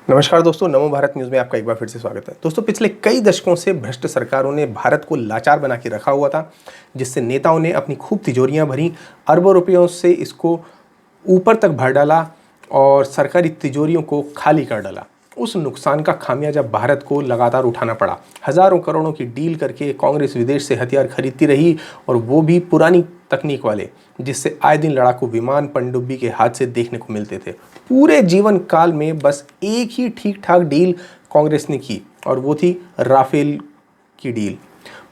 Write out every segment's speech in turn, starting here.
नमस्कार दोस्तों, नमो भारत न्यूज़ में आपका एक बार फिर से स्वागत है। दोस्तों, पिछले कई दशकों से भ्रष्ट सरकारों ने भारत को लाचार बना के रखा हुआ था, जिससे नेताओं ने अपनी खूब तिजोरियां भरी, अरबों रुपयों से इसको ऊपर तक भर डाला और सरकारी तिजोरियों को खाली कर डाला। उस नुकसान का खामियाजा भारत को लगातार उठाना पड़ा। हज़ारों करोड़ों की डील करके कांग्रेस विदेश से हथियार खरीदती रही, और वो भी पुरानी तकनीक वाले, जिससे आए दिन लड़ाकू विमान पनडुब्बी के हादसे देखने को मिलते थे। पूरे जीवन काल में बस एक ही ठीक ठाक डील कांग्रेस ने की, और वो थी राफेल की डील।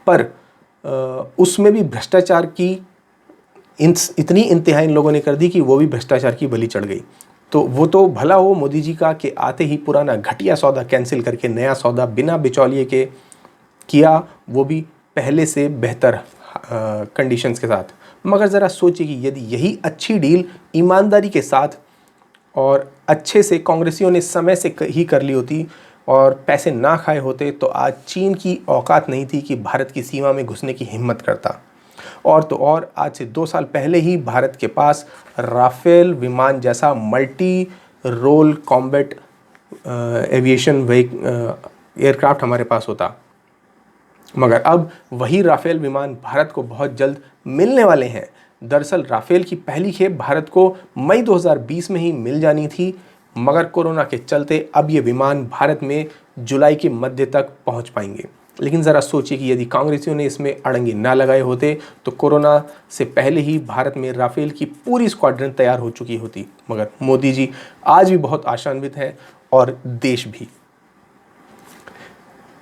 पर उसमें भी भ्रष्टाचार की इतनी इंतहा इन लोगों ने कर दी कि वो भी भ्रष्टाचार की बलि चढ़ गई। तो वो तो भला हो मोदी जी का कि आते ही पुराना घटिया सौदा कैंसिल करके नया सौदा बिना बिचौलिए के किया, वो भी पहले से बेहतर कंडीशंस के साथ। मगर ज़रा सोचिए कि यदि यही अच्छी डील ईमानदारी के साथ और अच्छे से कांग्रेसियों ने समय से ही कर ली होती और पैसे ना खाए होते, तो आज चीन की औकात नहीं थी कि भारत की सीमा में घुसने की हिम्मत करता। और तो और आज से 2 साल पहले ही भारत के पास राफेल विमान जैसा multi role combat aviation aircraft हमारे पास होता। मगर अब वही राफेल विमान भारत को बहुत जल्द मिलने वाले हैं। दरअसल राफेल की पहली खेप भारत को मई 2020 में ही मिल जानी थी, मगर कोरोना के चलते अब ये विमान भारत में जुलाई के मध्य तक पहुंच पाएंगे। लेकिन ज़रा सोचिए कि यदि कांग्रेसियों ने इसमें अड़ंगे ना लगाए होते, तो कोरोना से पहले ही भारत में राफेल की पूरी स्क्वाड्रन तैयार हो चुकी होती। मगर मोदी जी आज भी बहुत आशान्वित हैं, और देश भी।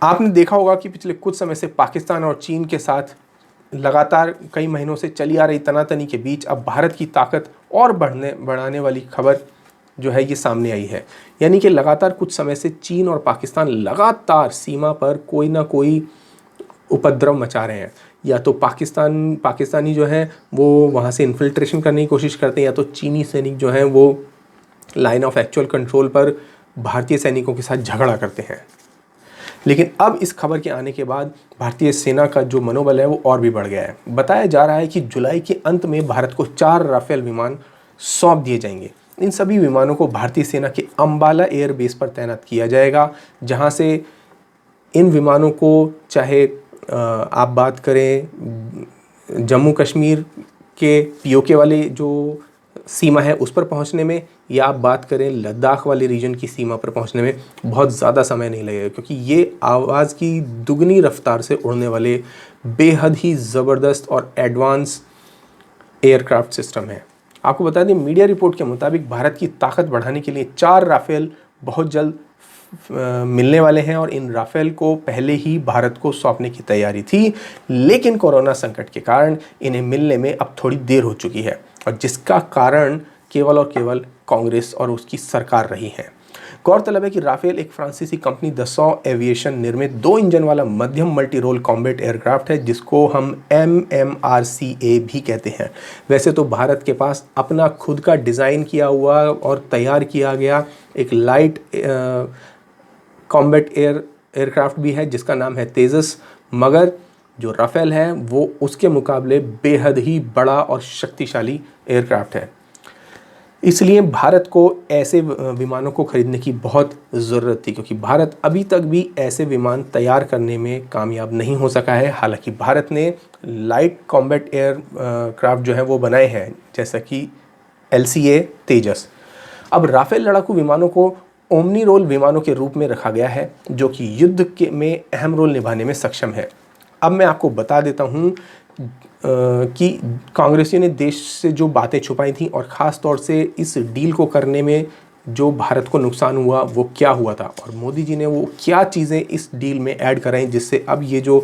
आपने देखा होगा कि पिछले कुछ समय से पाकिस्तान और चीन के साथ लगातार कई महीनों से चली आ रही तनातनी के बीच अब भारत की ताकत और बढ़ाने वाली खबर जो है ये सामने आई है। यानी कि लगातार कुछ समय से चीन और पाकिस्तान लगातार सीमा पर कोई ना कोई उपद्रव मचा रहे हैं। या तो पाकिस्तानी जो है वो वहाँ से इन्फिल्ट्रेशन करने की कोशिश करते हैं, या तो चीनी सैनिक जो हैं वो लाइन ऑफ एक्चुअल कंट्रोल पर भारतीय सैनिकों के साथ झगड़ा करते हैं। लेकिन अब इस खबर के आने के बाद भारतीय सेना का जो मनोबल है वो और भी बढ़ गया है। बताया जा रहा है कि जुलाई के अंत में भारत को 4 राफेल विमान सौंप दिए जाएंगे। इन सभी विमानों को भारतीय सेना के अंबाला एयरबेस पर तैनात किया जाएगा, जहां से इन विमानों को चाहे आप बात करें जम्मू कश्मीर के पीओके वाले जो सीमा है उस पर पहुंचने में, या आप बात करें लद्दाख वाले रीजन की सीमा पर पहुंचने में बहुत ज़्यादा समय नहीं लगेगा, क्योंकि ये आवाज़ की दुगनी रफ्तार से उड़ने वाले बेहद ही ज़बरदस्त और एडवांस एयरक्राफ्ट सिस्टम है। आपको बता दें, मीडिया रिपोर्ट के मुताबिक भारत की ताकत बढ़ाने के लिए 4 राफेल बहुत जल्द मिलने वाले हैं, और इन राफेल को पहले ही भारत को सौंपने की तैयारी थी। लेकिन कोरोना संकट के कारण इन्हें मिलने में अब थोड़ी देर हो चुकी है, और जिसका कारण केवल और केवल कांग्रेस और उसकी सरकार रही है। गौरतलब है कि राफेल एक फ्रांसीसी कंपनी दसॉ एविएशन निर्मित 2 इंजन वाला मध्यम मल्टी रोल कॉम्बैट एयरक्राफ्ट है, जिसको हम MMRCA भी कहते हैं। वैसे तो भारत के पास अपना खुद का डिज़ाइन किया हुआ और तैयार किया गया एक लाइट कॉम्बैट एयरक्राफ्ट भी है, जिसका नाम है तेजस। मगर जो राफेल है वो उसके मुकाबले बेहद ही बड़ा और शक्तिशाली एयरक्राफ्ट है। इसलिए भारत को ऐसे विमानों को खरीदने की बहुत ज़रूरत थी, क्योंकि भारत अभी तक भी ऐसे विमान तैयार करने में कामयाब नहीं हो सका है। हालांकि भारत ने लाइट कॉम्बैट एयरक्राफ्ट जो है वो बनाए हैं, जैसा कि LCA तेजस। अब राफेल लड़ाकू विमानों को ओमनी रोल विमानों के रूप में रखा गया है, जो कि युद्ध के में अहम रोल निभाने में सक्षम है। अब मैं आपको बता देता हूँ कि कांग्रेसियों ने देश से जो बातें छुपाई थी, और ख़ास तौर से इस डील को करने में जो भारत को नुकसान हुआ वो क्या हुआ था, और मोदी जी ने वो क्या चीज़ें इस डील में ऐड कराई, जिससे अब ये जो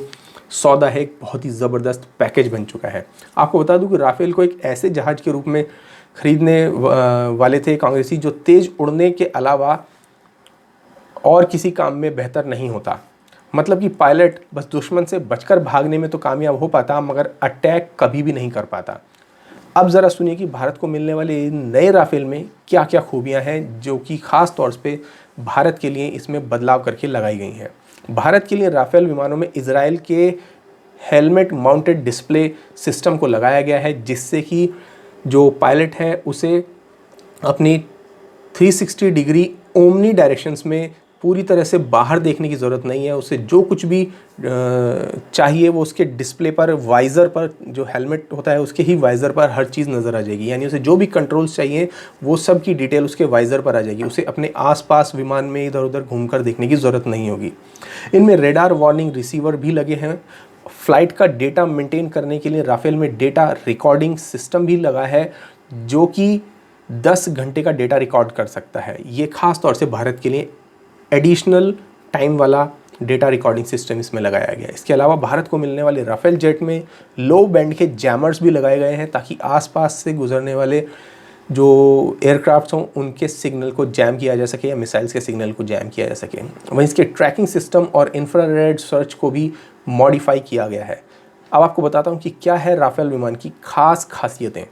सौदा है एक बहुत ही ज़बरदस्त पैकेज बन चुका है। आपको बता दूं कि राफेल को एक ऐसे जहाज़ के रूप में खरीदने वाले थे कांग्रेसी, जो तेज़ उड़ने के अलावा और किसी काम में बेहतर नहीं होता। मतलब कि पायलट बस दुश्मन से बचकर भागने में तो कामयाब हो पाता, मगर अटैक कभी भी नहीं कर पाता। अब ज़रा सुनिए कि भारत को मिलने वाले नए राफेल में क्या क्या खूबियां हैं, जो कि ख़ास तौर पे भारत के लिए इसमें बदलाव करके लगाई गई हैं। भारत के लिए राफेल विमानों में इजराइल के हेलमेट माउंटेड डिस्प्ले सिस्टम को लगाया गया है, जिससे कि जो पायलट है उसे अपनी 360 डिग्री ओमनी डायरेक्शंस में पूरी तरह से बाहर देखने की ज़रूरत नहीं है। उसे जो कुछ भी चाहिए वो उसके डिस्प्ले पर, वाइज़र पर, जो हेलमेट होता है उसके ही वाइज़र पर हर चीज़ नज़र आ जाएगी। यानी उसे जो भी कंट्रोल्स चाहिए वो सब की डिटेल उसके वाइज़र पर आ जाएगी। उसे अपने आसपास विमान में इधर उधर घूमकर देखने की ज़रूरत नहीं होगी। इनमें रेडार वार्निंग रिसीवर भी लगे हैं। फ्लाइट का डेटा मेंटेन करने के लिए राफेल में डेटा रिकॉर्डिंग सिस्टम भी लगा है, जो कि 10 घंटे का डेटा रिकॉर्ड कर सकता है। ये खास तौर से भारत के लिए एडिशनल टाइम वाला डेटा रिकॉर्डिंग सिस्टम इसमें लगाया गया है। इसके अलावा भारत को मिलने वाले राफेल जेट में लो बैंड के जैमर्स भी लगाए गए हैं, ताकि आसपास से गुजरने वाले जो एयरक्राफ्ट्स हों उनके सिग्नल को जैम किया जा सके या मिसाइल्स के सिग्नल को जैम किया जा सके। वहीं इसके ट्रैकिंग सिस्टम और इंफ्रारेड सर्च को भी मॉडिफाई किया गया है। अब आपको बताता हूँ कि क्या है राफेल विमान की खास खासियतें।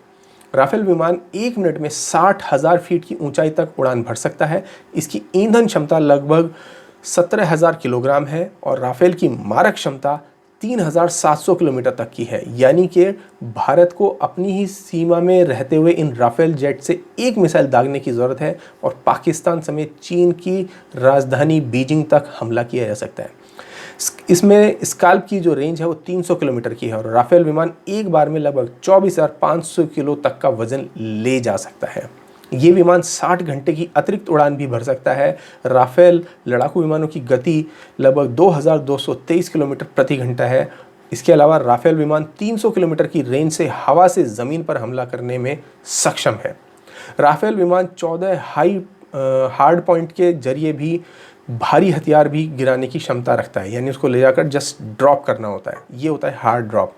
राफेल विमान 1 मिनट में 60,000 फीट की ऊंचाई तक उड़ान भर सकता है। इसकी ईंधन क्षमता लगभग 17,000 किलोग्राम है और राफेल की मारक क्षमता 3,700 किलोमीटर तक की है। यानी कि भारत को अपनी ही सीमा में रहते हुए इन राफेल जेट से एक मिसाइल दागने की ज़रूरत है और पाकिस्तान समेत चीन की राजधानी बीजिंग तक हमला किया जा सकता है। इसमें स्काल्प की जो रेंज है वो 300 किलोमीटर की है और राफेल विमान एक बार में लगभग 24,500 किलो तक का वजन ले जा सकता है। ये विमान 60 घंटे की अतिरिक्त उड़ान भी भर सकता है। राफेल लड़ाकू विमानों की गति लगभग 2,223 किलोमीटर प्रति घंटा है। इसके अलावा राफेल विमान 300 किलोमीटर की रेंज से हवा से ज़मीन पर हमला करने में सक्षम है। राफेल विमान 14 हार्ड पॉइंट के जरिए भी भारी हथियार भी गिराने की क्षमता रखता है। यानी उसको ले जाकर जस्ट ड्रॉप करना होता है, ये होता है हार्ड ड्रॉप।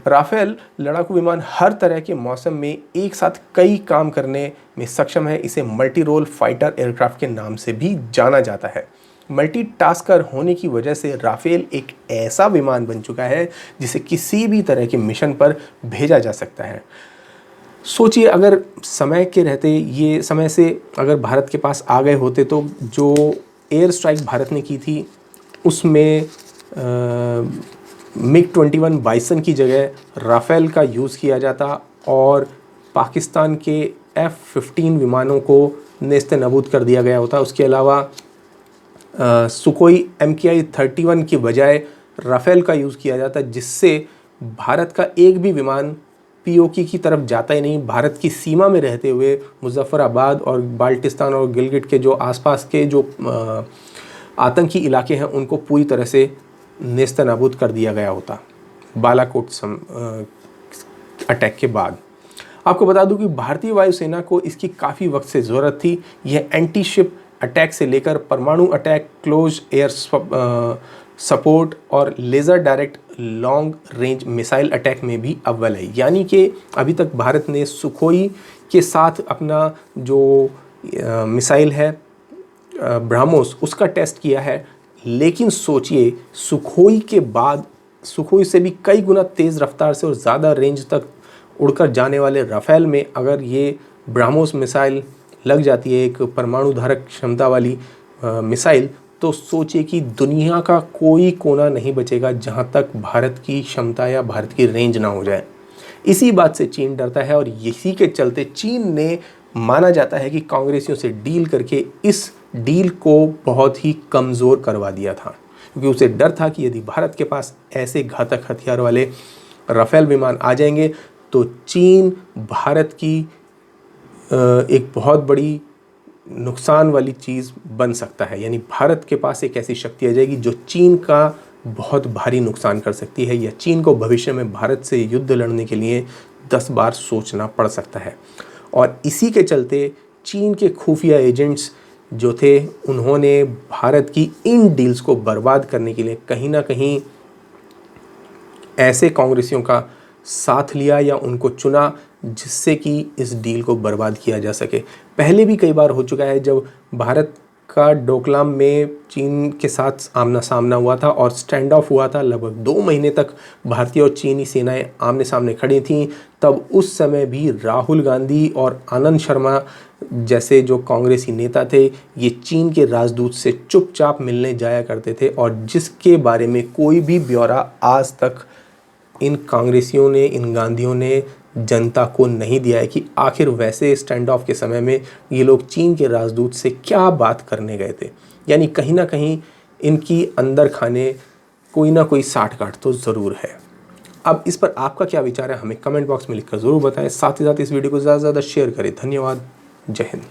राफेल लड़ाकू विमान हर तरह के मौसम में एक साथ कई काम करने में सक्षम है। इसे मल्टी रोल फाइटर एयरक्राफ्ट के नाम से भी जाना जाता है। मल्टीटास्कर होने की वजह से राफेल एक ऐसा विमान बन चुका है जिसे किसी भी तरह के मिशन पर भेजा जा सकता है। सोचिए, अगर समय के रहते ये समय से अगर भारत के पास आ गए होते तो जो एयर स्ट्राइक भारत ने की थी उसमें MiG-21 बाइसन की जगह राफेल का यूज़ किया जाता और पाकिस्तान के F-15 विमानों को नेस्तनाबूद कर दिया गया होता। उसके अलावा सुकोई MKI-31 की बजाय राफेल का यूज़ किया जाता, जिससे भारत का एक भी विमान POK की तरफ जाता ही नहीं। भारत की सीमा में रहते हुए मुजफ्फराबाद और बाल्टिस्तान और गिलगिट के जो आसपास के जो आतंकी इलाके हैं उनको पूरी तरह से नेस्तनाबूद कर दिया गया होता बालाकोट अटैक के बाद। आपको बता दूं कि भारतीय वायुसेना को इसकी काफ़ी वक्त से ज़रूरत थी। यह एंटी शिप अटैक से लेकर परमाणु अटैक, क्लोज एयर सपोर्ट और laser direct long range missile attack में भी अव्वल है। यानी कि अभी तक भारत ने सुखोई के साथ अपना जो मिसाइल है ब्रह्मोस उसका टेस्ट किया है, लेकिन सोचिए सुखोई के बाद सुखोई से भी कई गुना तेज़ रफ्तार से और ज़्यादा रेंज तक उड़कर जाने वाले राफेल में अगर ये ब्रह्मोस मिसाइल लग जाती है, एक परमाणु धारक क्षमता वाली मिसाइल, तो सोचिए कि दुनिया का कोई कोना नहीं बचेगा जहां तक भारत की क्षमता या भारत की रेंज ना हो जाए। इसी बात से चीन डरता है और इसी के चलते चीन ने माना जाता है कि कांग्रेसियों से डील करके इस डील को बहुत ही कमज़ोर करवा दिया था, क्योंकि उसे डर था कि यदि भारत के पास ऐसे घातक हथियार वाले राफेल विमान आ जाएंगे तो चीन भारत की एक बहुत बड़ी नुकसान वाली चीज़ बन सकता है। यानी भारत के पास एक ऐसी शक्ति आ जाएगी जो चीन का बहुत भारी नुकसान कर सकती है, या चीन को भविष्य में भारत से युद्ध लड़ने के लिए 10 बार सोचना पड़ सकता है। और इसी के चलते चीन के खुफिया एजेंट्स जो थे उन्होंने भारत की इन डील्स को बर्बाद करने के लिए कहीं ना कहीं ऐसे कांग्रेसियों का साथ लिया या उनको चुना जिससे कि इस डील को बर्बाद किया जा सके। पहले भी कई बार हो चुका है जब भारत का डोकलाम में चीन के साथ आमना सामना हुआ था और स्टैंड ऑफ हुआ था। लगभग 2 महीने तक भारतीय और चीनी सेनाएं आमने सामने खड़ी थीं। तब उस समय भी राहुल गांधी और आनंद शर्मा जैसे जो कांग्रेसी नेता थे ये चीन के राजदूत से चुपचाप मिलने जाया करते थे, और जिसके बारे में कोई भी ब्यौरा आज तक इन कांग्रेसियों ने, इन गांधियों ने जनता को नहीं दिया है कि आखिर वैसे स्टैंड ऑफ के समय में ये लोग चीन के राजदूत से क्या बात करने गए थे। यानी कहीं ना कहीं इनकी अंदर खाने कोई ना कोई साठ-गांठ तो ज़रूर है। अब इस पर आपका क्या विचार है हमें कमेंट बॉक्स में लिखकर ज़रूर बताएं। साथ ही साथ इस वीडियो को ज़्यादा से ज़्यादा शेयर करें। धन्यवाद। जय हिंद।